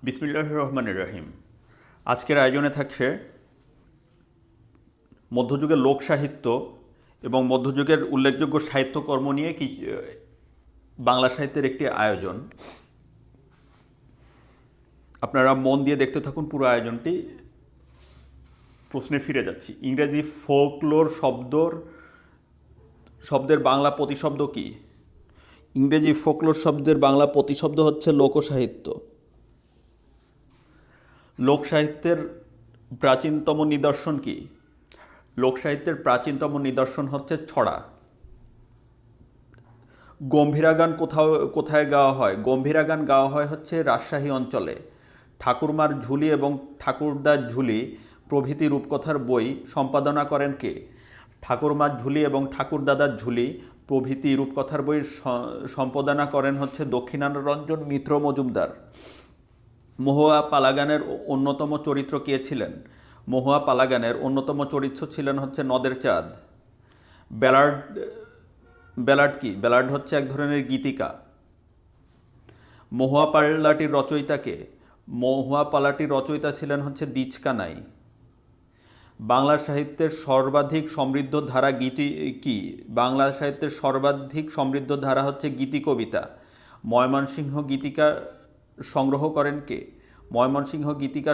বিসমিল্লাহির রহমানির রহিম। আজকের আয়োজনে থাকছে মধ্যযুগের লোক সাহিত্য এবং মধ্যযুগের উল্লেখযোগ্য সাহিত্যকর্ম নিয়ে বাংলা সাহিত্যের একটি আয়োজন। আপনারা মন দিয়ে দেখতে থাকুন পুরো আয়োজনটি। প্রশ্নে ফিরে যাচ্ছি। ইংরেজি ফোকলোর শব্দের বাংলা প্রতিশব্দ কি? ইংরেজি ফোকলোর শব্দের বাংলা প্রতিশব্দ হচ্ছে লোকসাহিত্য। লোকসাহিত্যের প্রাচীনতম নিদর্শন কি? লোকসাহিত্যের প্রাচীনতম নিদর্শন হচ্ছে ছড়া। গম্ভীরা গান কোথায় গাওয়া হয়? গম্ভীরা গান গাওয়া হয় হচ্ছে রাজশাহী অঞ্চলে। ঠাকুরমার ঝুলি এবং ঠাকুরদার ঝুলি প্রভৃতি রূপকথার বই সম্পাদনা করেন কে? ঠাকুরমার ঝুলি এবং ঠাকুরদাদার ঝুলি প্রভৃতি রূপকথার বই সম্পাদনা করেন হচ্ছে দক্ষিণারঞ্জন মিত্র মজুমদার। মহুয়া পালাগানের অন্যতম চরিত্র কে ছিলেন? মহুয়া পালাগানের অন্যতম চরিত্র ছিলেন হচ্ছে নদের চাঁদ। ব্যালার্ড ব্যালার্ড কি? ব্যালার্ড হচ্ছে এক ধরনের গীতিকা। মহুয়া পালাটির রচয়িতা কে? মহুয়া পালাটির রচয়িতা ছিলেন হচ্ছে দ্বিজ কানাই। বাংলা সাহিত্যের সর্বাধিক সমৃদ্ধ ধারা গীতি কি? বাংলা সাহিত্যের সর্বাধিক সমৃদ্ধ ধারা হচ্ছে গীতি কবিতা। ময়মনসিংহ গীতিকা সংগ্রহ করেন কে? ময়মনসিংহ গীতিকা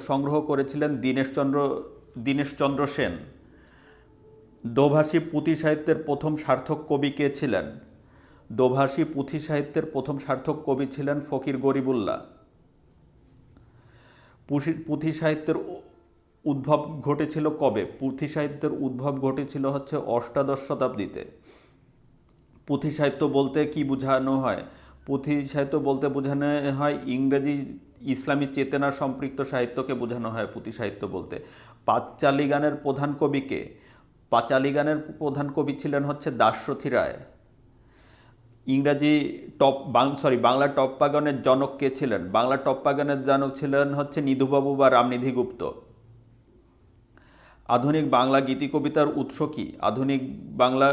সংগ্রহ করেছিলেন দীনেশচন্দ্র সেন। দোভাষী পুঁথি সাহিত্যের প্রথম সার্থক কবি কে ছিলেন? দোভাষী পুঁথি সাহিত্যের প্রথম সার্থক কবি ছিলেন ফকির গরিবুল্লাহ। পুঁথি সাহিত্যের উদ্ভব ঘটেছিল কবে? পুঁথি সাহিত্যের উদ্ভব ঘটেছিল হচ্ছে অষ্টাদশ শতাব্দীতে। পুঁথি সাহিত্য বলতে কি বোঝানো হয়? পুঁথি সাহিত্য বলতে বোঝানো হয় ইংরেজি ইসলামী চেতনা সম্পৃক্ত সাহিত্যকে বোঝানো হয় পুঁথি সাহিত্য বলতে। পাঁচালী গানের প্রধান কবি কে? পাঁচালী গানের প্রধান কবি ছিলেন হচ্ছে দাশরথী রায়। বাংলা টপ্পা গানের জনক কে ছিলেন? বাংলা টপ্পা গানের জনক ছিলেন হচ্ছে নিধুবাবু বা রামনিধি গুপ্ত। আধুনিক বাংলা গীতি কবিতার উৎস কি? আধুনিক বাংলা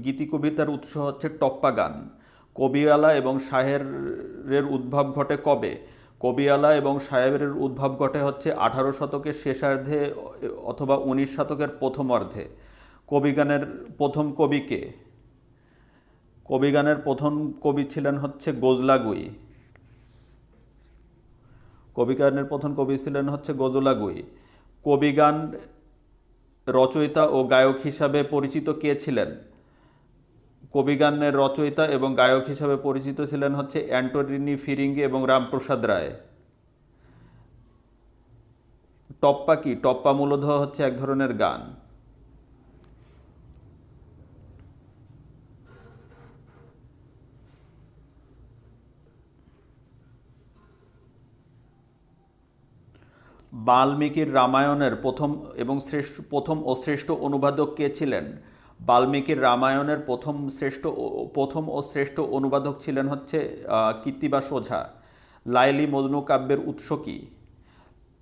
গীতি কবিতার উৎস হচ্ছে টপ্পা গান। কবিয়ালা এবং শায়েরের উদ্ভব ঘটে কবে? কবিয়ালা এবং শায়েরের উদ্ভব ঘটে হচ্ছে 18 শতকের শেষার্ধে অথবা 19 শতকের প্রথমার্ধে। কবিগানের প্রথম কবি কে? কবিগানের প্রথম কবি ছিলেন হচ্ছে গজলাগুই। কবিগানের প্রথম কবি ছিলেন হচ্ছে গজলাগুই। কবিগান রচয়িতা ও গায়ক হিসাবে পরিচিত কে ছিলেন? কবিগানের রচয়িতা এবং গায়ক হিসাবে পরিচিত ছিলেন হচ্ছে অ্যান্টনি ফিরিঙ্গি এবং রামপ্রসাদ রায়। টপ্পা কি? টপ্পা মূলত হচ্ছে এক ধরনের গান। বাল্মীকির রামায়ণের প্রথম ও শ্রেষ্ঠ অনুবাদক কে ছিলেন? বাল্মীকির রামায়ণের প্রথম ও শ্রেষ্ঠ অনুবাদক ছিলেন হচ্ছে কৃত্তিবাস ওঝা। লাইলি মজনু কাব্যের উৎস কি?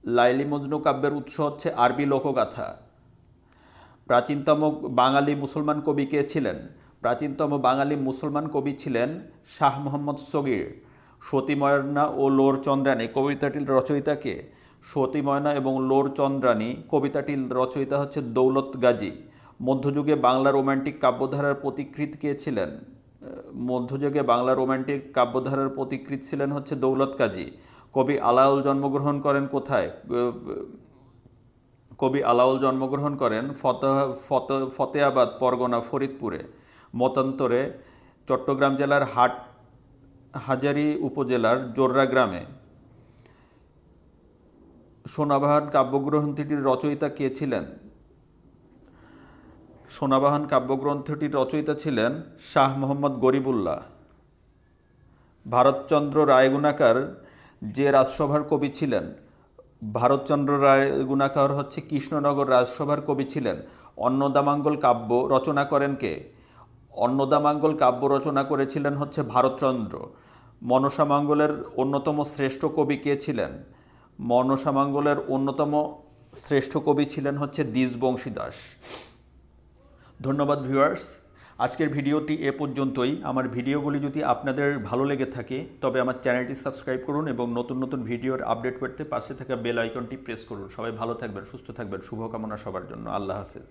লাইলি মজনু কাব্যের উৎস হচ্ছে আরবি লোকগাথা। প্রাচীনতম বাঙালি মুসলমান কবি কে ছিলেন? প্রাচীনতম বাঙালি মুসলমান কবি ছিলেন শাহ মোহাম্মদ সগীর। সতী ময়না ও লোর চন্দ্রানী কবিতাটির রচয়িতা কে? সতী ময়না এবং লোর চন্দ্রানী কবিতাটির রচয়িতা হচ্ছে দৌলত গাজী। মধ্যযুগে বাংলা রোমান্টিক কাব্যধারার পথিকৃৎ কে ছিলেন? মধ্যযুগে বাংলা রোমান্টিক কাব্যধারার পথিকৃৎ ছিলেন হচ্ছে দৌলত গাজী। কবি আলাউল জন্মগ্রহণ করেন কোথায়? কবি আলাউল জন্মগ্রহণ করেন ফতেয়াবাদ পরগনা ফরিদপুরে। মতান্তরে চট্টগ্রাম জেলার হাটহাজারী উপজেলার জোররা গ্রামে। সোনাবাহান কাব্যগ্রন্থটির রচয়িতা কে ছিলেন? সোনাবাহান কাব্যগ্রন্থটির রচয়িতা ছিলেন শাহ মোহাম্মদ গরিবুল্লাহ। ভারতচন্দ্র রায়গুণাকার যে রাজসভার কবি ছিলেন? ভারতচন্দ্র রায়গুণাকার হচ্ছে কৃষ্ণনগর রাজসভার কবি ছিলেন। অন্নদামাঙ্গল কাব্য রচনা করেন কে? অন্নদামাঙ্গল কাব্য রচনা করেছিলেন হচ্ছে ভারতচন্দ্র। মনসামাঙ্গলের অন্যতম শ্রেষ্ঠ কবি কে ছিলেন? মনসামাঙ্গলের অন্যতম শ্রেষ্ঠ কবি ছিলেন হচ্ছে দ্বিজ বংশী দাস। ধন্যবাদ ভিউয়ার্স। আজকের ভিডিওটি এ পর্যন্তই। আমার ভিডিওগুলি যদি আপনাদের ভালো লেগে থাকে তবে আমার চ্যানেলটি সাবস্ক্রাইব করুন এবং নতুন নতুন ভিডিওর আপডেট পেতে পাশে থাকা বেল আইকনটি প্রেস করুন। সবাই ভালো থাকবেন, সুস্থ থাকবেন, শুভকামনা সবার জন্য। আল্লাহ হাফেজ।